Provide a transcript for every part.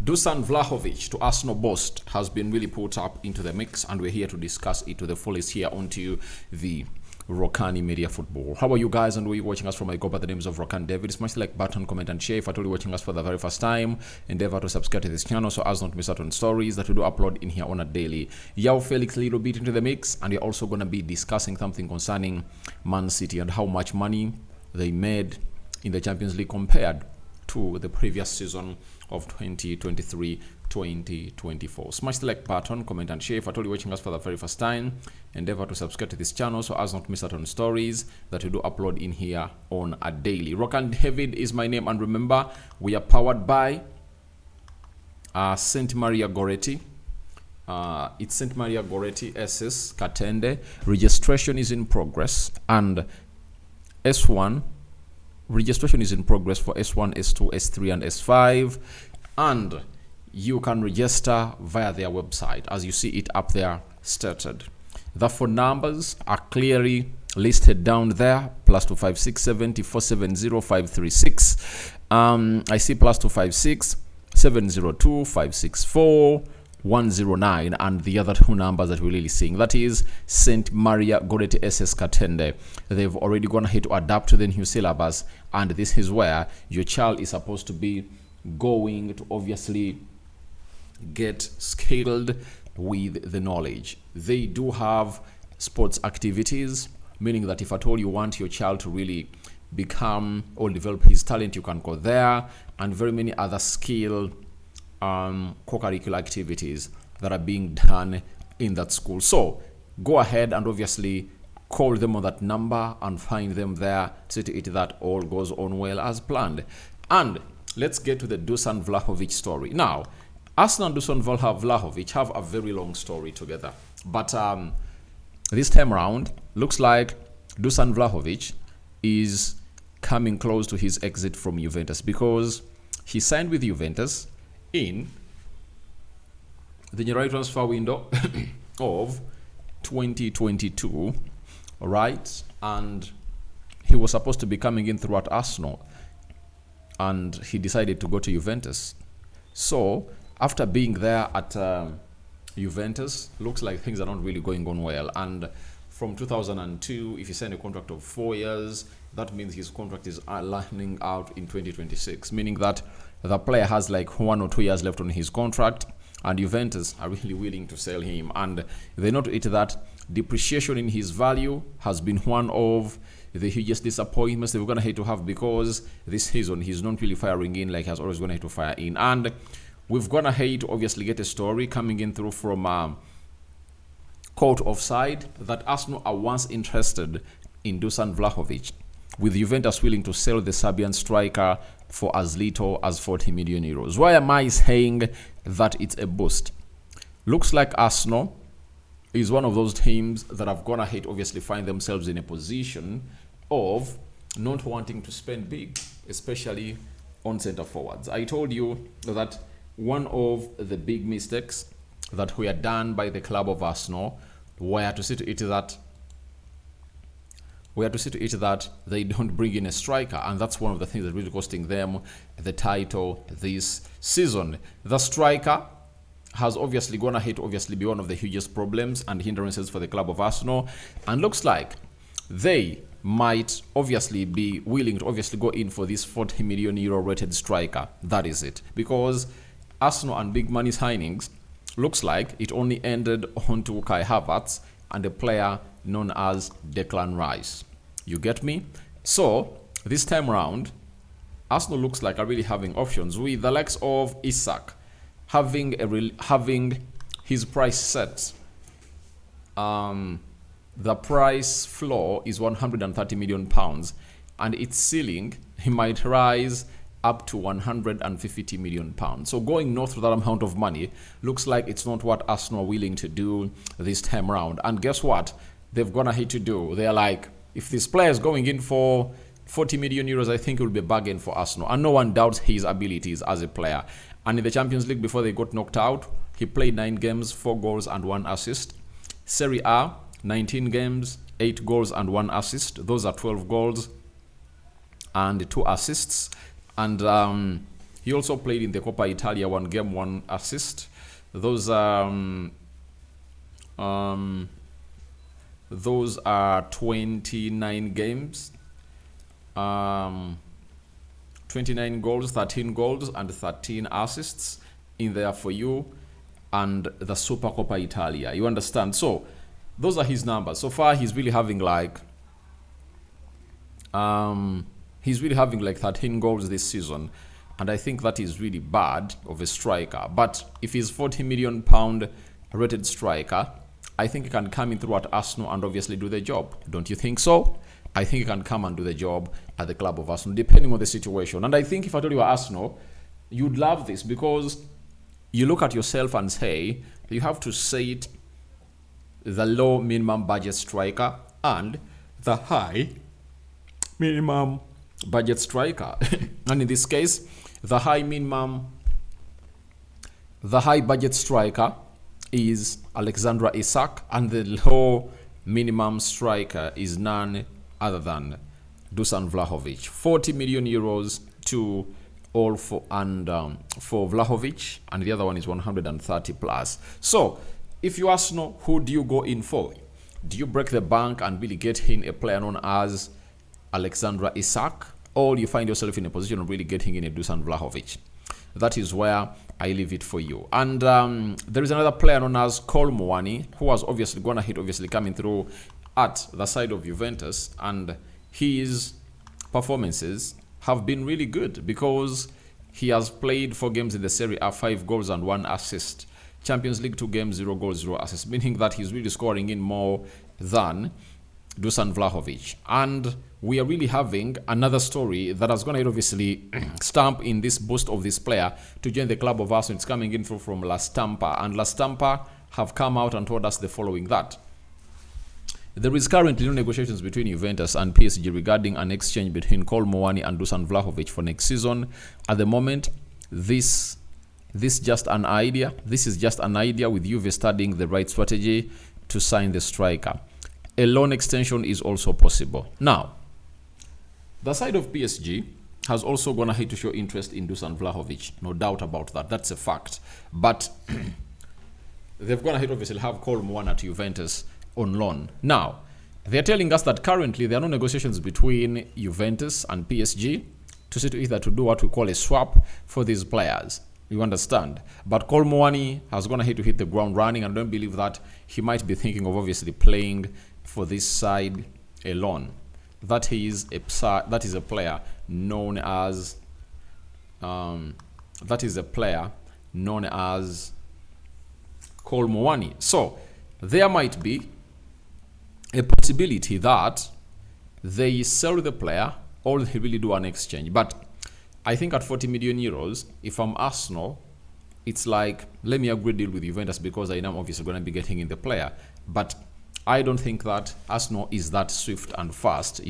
Dusan Vlahovic to Arsenal boast has been really put up into the mix, and we're here to discuss it to the fullest here onto the Rokani Media Football. How are you guys, and where are you watching us from? I go by the names of Rokani David. Smash the like button, comment and share. If at all you're watching us for the very first time, endeavor to subscribe to this channel so as not to miss out on stories that we do upload in here on a daily. Joao Felix a little bit into the mix, and we're also going to be discussing something concerning Man City and how much money they made in the Champions League compared to the previous season of 2023-2024. Smash the like button, comment and share. If at all you're watching us for the very first time, endeavor to subscribe to this channel so as not to miss out on stories that we do upload in here on a daily. Rokani David is my name, and remember, we are powered by St. Maria Goretti. It's St. Maria Goretti SS Katende. Registration is in progress, and S1 registration is in progress for S1, S2, S3 and S5, and you can register via their website as you see it up there stated. The phone numbers are clearly listed down there: +256 70 470 536. I see +256 702 564 109, and the other two numbers that we're really seeing, that is St. Maria Goretti SS Katende. They've already gone ahead to adapt to the new syllabus, and this is where your child is supposed to be going to obviously get skilled with the knowledge. They do have sports activities, meaning that if at all you want your child to really become or develop his talent, you can go there, and very many other skill co-curricular activities that are being done in that school. So go ahead and obviously call them on that number and find them there, see to it that all goes on well as planned. And let's get to the Dusan Vlahovic story. Now, Arsenal and Dusan Vlahovic have a very long story together, but this time around looks like Dusan Vlahovic is coming close to his exit from Juventus, because he signed with Juventus in the January transfer window of 2022, right? And he was supposed to be coming in throughout Arsenal, and he decided to go to Juventus. So after being there at Juventus, looks like things are not really going on well. And from 2002, if you sign a contract of 4 years, that means his contract is running out in 2026, meaning that the player has like 1 or 2 years left on his contract, and Juventus are really willing to sell him. And they note it that depreciation in his value has been one of the hugest disappointments they're going to have to have, because this season he's not really firing in like he has always going to have to fire in. And we've gone ahead to obviously get a story coming in through from Court Offside that Arsenal are once interested in Dusan Vlahovic, with Juventus willing to sell the Serbian striker for as little as 40 million euros. Why am I saying that it's a boost? Looks like Arsenal is one of those teams that have gone ahead obviously find themselves in a position of not wanting to spend big, especially on center forwards. I told you that one of the big mistakes that were done by the club of Arsenal were to see to it that they don't bring in a striker, and that's one of the things that really costing them the title this season. The striker has obviously gone ahead to obviously be one of the hugest problems and hindrances for the club of Arsenal, and looks like they might obviously be willing to obviously go in for this 40 million euro rated striker. That is it, because Arsenal and big money signings looks like it only ended onto Kai Havertz and a player known as Declan Rice. You get me? So this time around, Arsenal looks like are really having options, with the likes of Isak having his price set. The price floor is 130 million pounds, and its ceiling he might rise up to 150 million pounds. So going north with that amount of money looks like it's not what Arsenal are willing to do this time around. And guess what they've gone ahead to do? They're like, if this player is going in for 40 million euros, I think it will be a bargain for Arsenal. And no one doubts his abilities as a player. And in the Champions League, before they got knocked out, he played 9 games, 4 goals and 1 assist. Serie A, 19 games, 8 goals and 1 assist. Those are 12 goals and 2 assists. And He also played in the Coppa Italia, 1 game, 1 assist. Those are 29 games, 29 goals, 13 goals, and 13 assists in there for you, and the Super Coppa Italia. You understand? So those are his numbers. So far, he's really having like 13 goals this season, and I think that is really bad of a striker. But if he's £40 million rated striker, I think he can come in through at Arsenal and obviously do the job. Don't you think so? I think he can come and do the job at the club of Arsenal, depending on the situation. And I think if I told you Arsenal, you'd love this, because you look at yourself and say, you have to say it, the low minimum budget striker and the high minimum budget striker. And in this case, the high budget striker is Alexandra Isak, and the low minimum striker is none other than Dusan Vlahovic. 40 million euros to all for Vlahovic, and the other one is 130 plus. So if you Arsenal, who do you go in for? Do you break the bank and really get in a player known as Alexandra Isak, or you find yourself in a position of really getting in a Dusan Vlahovic? That is where I leave it for you. And there is another player known as Cole Muani, who was obviously going to hit, coming through at the side of Juventus, and his performances have been really good because he has played 4 games in the Serie A, 5 goals and 1 assist. Champions League 2 games, 0 goals, 0 assists, meaning that he's really scoring in more than Dusan Vlahovic. And we are really having another story that is going to obviously stamp in this boost of this player to join the club of Arsenal. It's coming in from La Stampa, and La Stampa have come out and told us the following: that there is currently no negotiations between Juventus and PSG regarding an exchange between Cole Muani and Dusan Vlahovic for next season. At the moment, this is just an idea with Juve studying the right strategy to sign the striker. A loan extension is also possible. Now, the side of PSG has also gone ahead to show interest in Dusan Vlahovic. No doubt about that. That's a fact. But they've gone ahead obviously have Cole Muani at Juventus on loan. Now, they're telling us that currently there are no negotiations between Juventus and PSG to see to either to do what we call a swap for these players. You understand? But Cole Muani has gone ahead to hit the ground running, and I don't believe that he might be thinking of obviously playing for this side alone. That is a player known as Cole Muani. So there might be a possibility that they sell the player or they really do an exchange. But I think at 40 million euros, if I'm Arsenal, it's like, let me agree deal with Juventus because I am obviously going to be getting in the player. But I don't think that Arsenal is that swift and fast,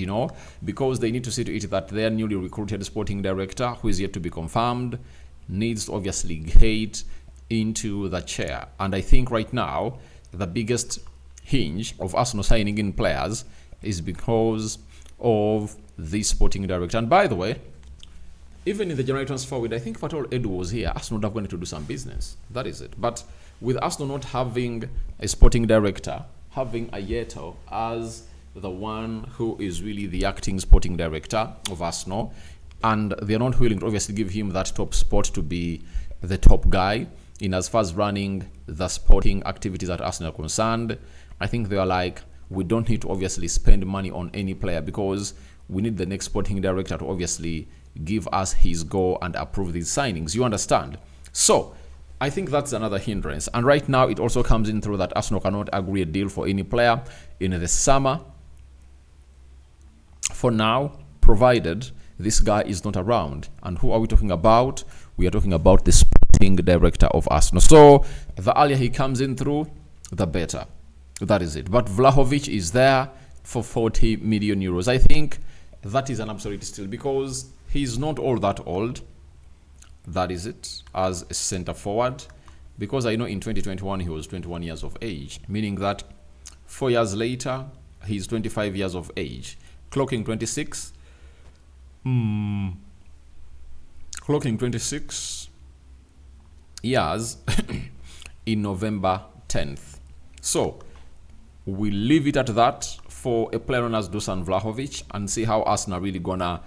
because they need to see to it that their newly recruited sporting director, who is yet to be confirmed, needs to obviously get into the chair. And I think right now, the biggest hinge of Arsenal signing in players is because of the sporting director. And by the way, even in the January transfer window, I think if at all Edu was here, Arsenal would have wanted to do some business. That is it. But with Arsenal not having a sporting director, having Ayeto as the one who is really the acting sporting director of Arsenal, and they're not willing to obviously give him that top spot to be the top guy in as far as running the sporting activities at Arsenal are concerned, I think they are like, we don't need to obviously spend money on any player because we need the next sporting director to obviously give us his go and approve these signings. You understand? So I think that's another hindrance. And right now it also comes in through that Arsenal cannot agree a deal for any player in the summer for now, provided this guy is not around. And who are we talking about? We are talking about the sporting director of Arsenal. So the earlier he comes in through, the better. That is it. But Vlahovic is there for 40 million euros. I think that is an absolute steal because he's not all that old. That is it, as a center forward. Because I know in 2021 he was 21 years of age, meaning that 4 years later he's 25 years of age. Clocking 26. clocking 26 years in November 10th. So we leave it at that for a player known as Dusan Vlahovic and see how Arsenal really gonna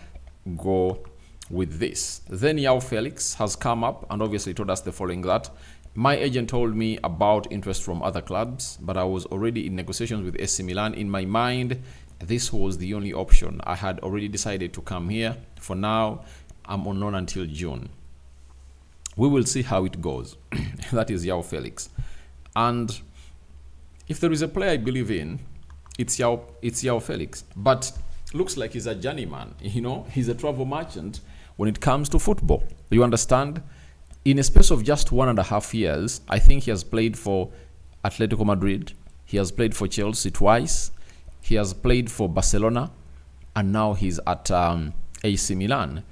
go with this. Then Joao Felix has come up and obviously told us the following: that my agent told me about interest from other clubs, but I was already in negotiations with AC Milan. In my mind, this was the only option. I had already decided to come here. For now, I'm on loan until June. We will see how it goes. That is Joao Felix. And if there is a player I believe in, it's Joao Felix. But looks like he's a journeyman. You know, he's a travel merchant when it comes to football. You understand? In a space of just 1.5 years, I think he has played for Atletico Madrid. He has played for Chelsea twice. He has played for Barcelona. And now he's at AC Milan.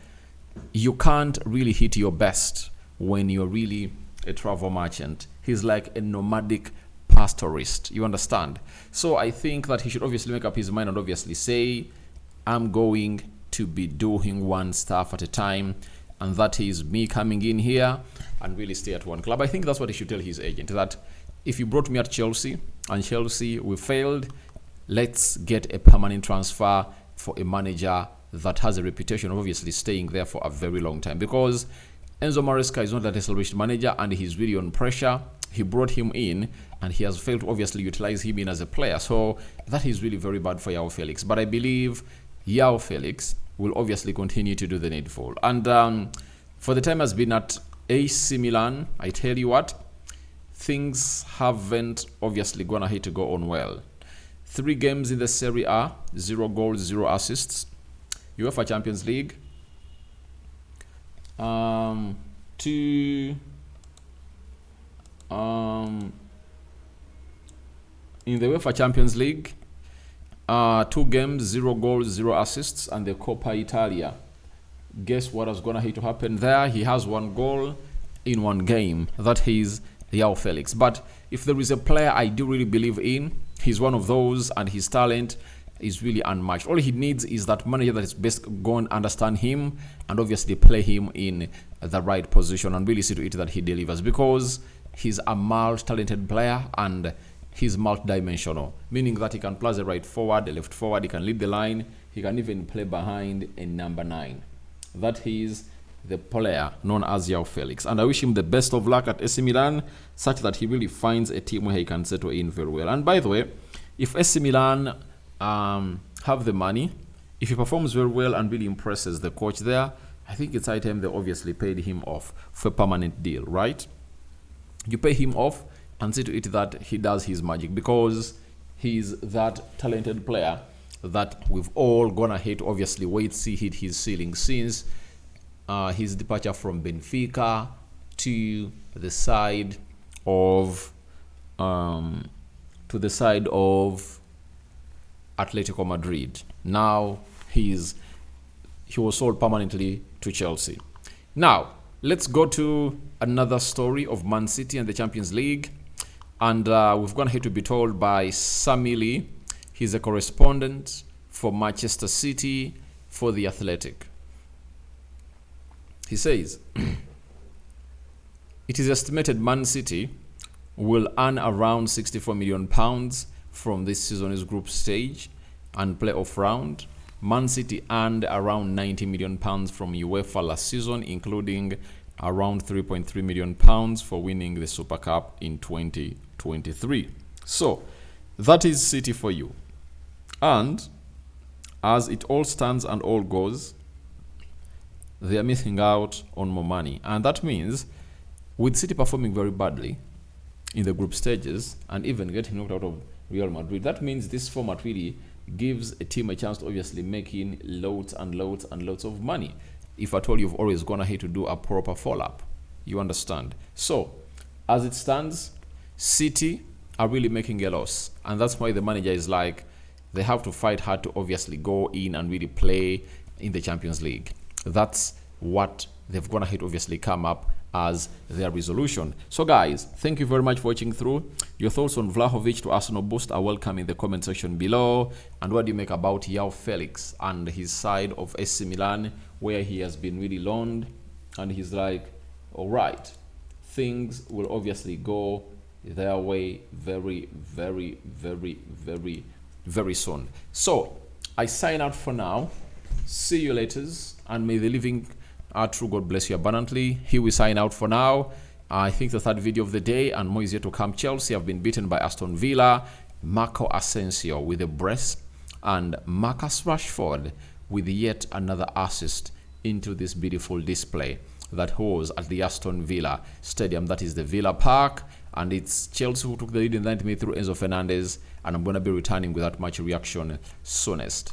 You can't really hit your best when you're really a travel merchant. He's like a nomadic pastorist. You understand? So I think that he should obviously make up his mind and obviously say, I'm going to be doing one stuff at a time, and that is me coming in here and really stay at one club. I think that's what he should tell his agent, that if you brought me at Chelsea and Chelsea we failed, let's get a permanent transfer for a manager that has a reputation of obviously staying there for a very long time, because Enzo Maresca is not that established manager and he's really on pressure. He brought him in and he has failed to obviously utilize him in as a player. So that is really very bad for Joao Felix. But I believe Joao Felix will obviously continue to do the needful. And for the time has been at AC Milan, I tell you what, things haven't obviously gone ahead to go on well. 3 games in the Serie A, 0 goals, 0 assists. UEFA Champions League, 2 in the UEFA Champions League, 2 games, 0 goals, 0 assists, and the Coppa Italia. Guess what is gonna to happen there? He has 1 goal in 1 game. That is Joao Felix. But if there is a player I do really believe in, he's one of those, and his talent is really unmatched. All he needs is that manager that is best going to understand him and obviously play him in the right position and really see to it that he delivers, because he's a multi-talented player and he's multi-dimensional, meaning that he can play the right forward, the left forward, he can lead the line, he can even play behind a number 9. That is the player known as Joao Felix, and I wish him the best of luck at AC Milan, such that he really finds a team where he can settle in very well. And by the way, if AC Milan have the money, if he performs very well and really impresses the coach there, I think it's high time they obviously paid him off for a permanent deal, right? You pay him off and see to it that he does his magic, because he's that talented player that we've all gonna hate obviously wait see hit his ceiling since his departure from Benfica to the side of Atletico Madrid. Now he was sold permanently to Chelsea. Now let's go to another story of Man City and the Champions League, and we've gone here to be told by Sammy Lee. He's a correspondent for Manchester City for The Athletic. He says, it is estimated Man City will earn around £64 million from this season's group stage and playoff round. Man City earned around £90 million from UEFA last season, including around £3.3 million for winning the Super Cup in 2023. So that is City for you. And as it all stands and all goes, they are missing out on more money. And that means with City performing very badly in the group stages and even getting knocked out of Real Madrid, that means this format really gives a team a chance to obviously make in loads and loads and loads of money. If at all you've always gone ahead to do a proper follow-up, you understand. So as it stands, City are really making a loss, and that's why the manager is like, they have to fight hard to obviously go in and really play in the Champions League. That's what they've gone ahead to obviously come up as their resolution. So guys, thank you very much for watching through. Your thoughts on Vlahovic to Arsenal boost are welcome in the comment section below. And what do you make about Joao Felix and his side of AC Milan, where he has been really loaned and he's like, all right, things will obviously go their way very, very, very, very, very soon. So I sign out for now. See you later, and may the living true God bless you abundantly. Here we sign out for now. I think the third video of the day, and more is yet to come. Chelsea have been beaten by Aston Villa. Marco Asensio with a brace, and Marcus Rashford with yet another assist into this beautiful display that was at the Aston Villa Stadium. That is the Villa Park, and it's Chelsea who took the lead in the 90th minute through Enzo Fernandez, and I'm going to be returning with that match reaction soonest.